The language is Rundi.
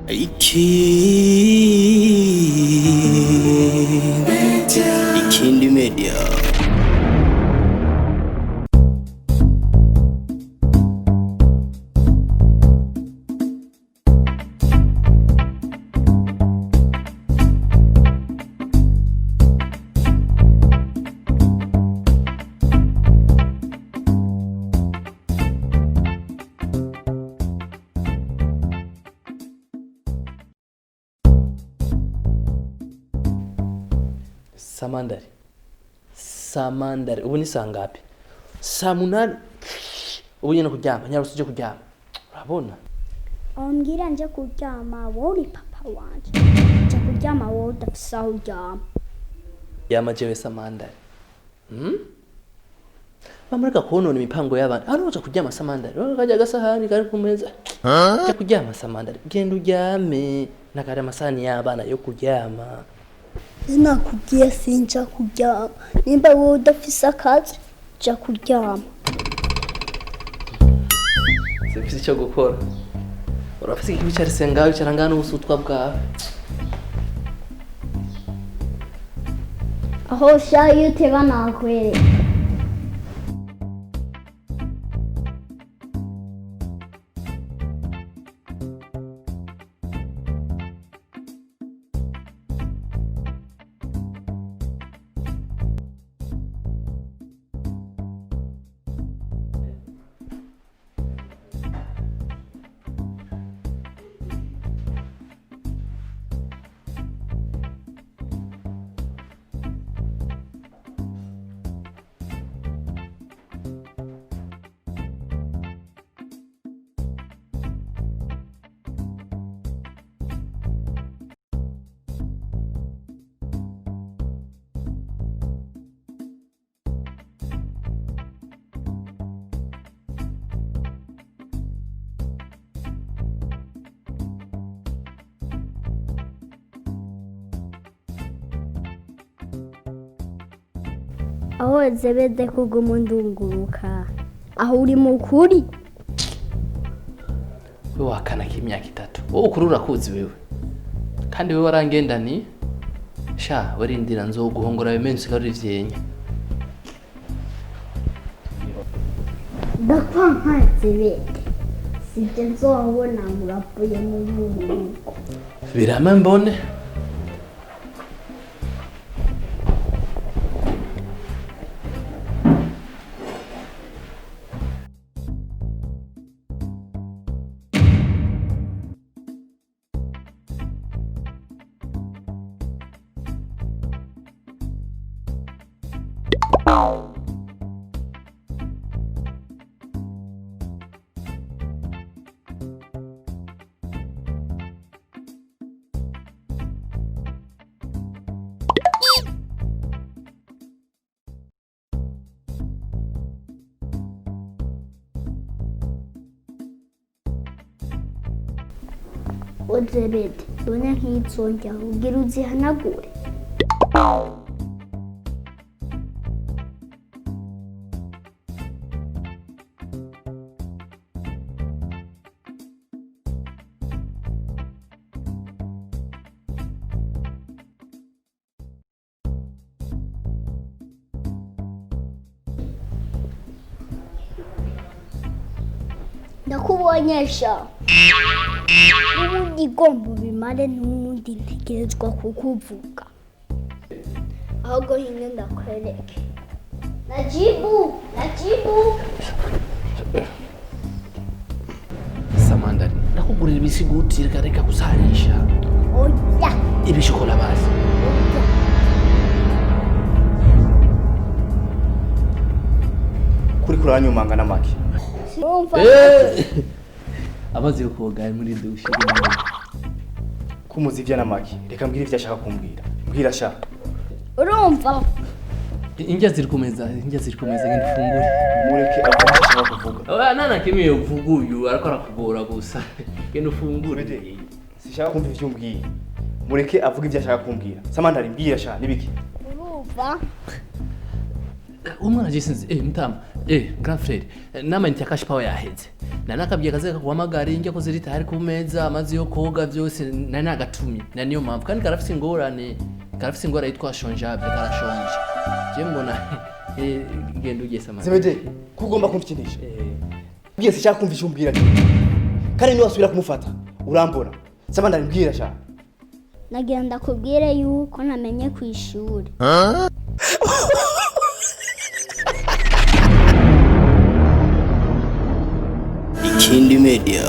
Ikindi Media. Samandari ubu ni saa ngapi? Saa munani. Ubu nyine kuryama, nyarutse uje kuryama. Urabona? Ambwira nje kuryama, wowe uri papa wanje. Nje kuryama wowe udafise aho uryama. Yama jewe Samandari. Bamureka konona imipango y'abantu. Hano uja kuryama Samandari. Kajya gasahani kari ku meza. Nje kuryama Samandari. Genda uryame. Nakari amasahani y'abana yo kuryama. Sinakubwiye sinja kuryama. Nimba wowe udafise akazi, ja kuryama. Sifise icyo gukora. Urafise ikibi cyari sengawe cyarangana ubusutwa bwawe. Aho shayo uteba nakwereka. Aho zebede kuguma ndunguruka. Aho uri mukuri. Wewe wakana k'imyaka 3. Wowe ukuri urakuzi wewe. Kandi wewe warangendani. Sha warindira nzoguhongora bimensi kari vyenya. Ndakwa nka zebede. Sije nzobona muravuye mu rugo. Birama mbone. Ozebede, dona nk'itsonja ugira uzihanagure. Ndakubonyesha. N'ubundi igomba bimare n'ubundi ntegerezwa kukuvuga. Ahubwo hino ndakwereke. Najibu. Samandari, nakugurira ibisiguti reka kusarisha. Oya. Ibishokola basi. Kuri kuranyumanga namaki. Urumva? Abazi koga muri dushe. Kumuzivya namaki. Reka mbwira ivyo ashaka kumbwira. Mbwira sha. Urumva? Injya ziri kumeza ngenda fungure. Mureke avuga ashaka kuvuga. Oya nana kimwe uvuguyu ariko arakugora gusa. Genda ufungure. Sishaka kumva ivyo umbwiye. Mureke avuga ivyo ashaka kumbwira. Samandari mbwira sha nibiki. Urumva? umwana je sinzi mtama grand frère nama nti akashi power yaheze nanakabye kaze kuhamagara inge ko ziri tayari ku meza amazi yo koga byose nani agatumye na niyo mpamvu kandi karafise ingorane yitwa shonjable karashonje je mbona genda ugesa mama Zebede kugomba kumfikinisha Biye sishaka kumvisha umbwira kandi niwe wasubira kumufata urambona saba ndambwira sha nagira ndakubwire yuko namenye ku ishuri Ikindi Media.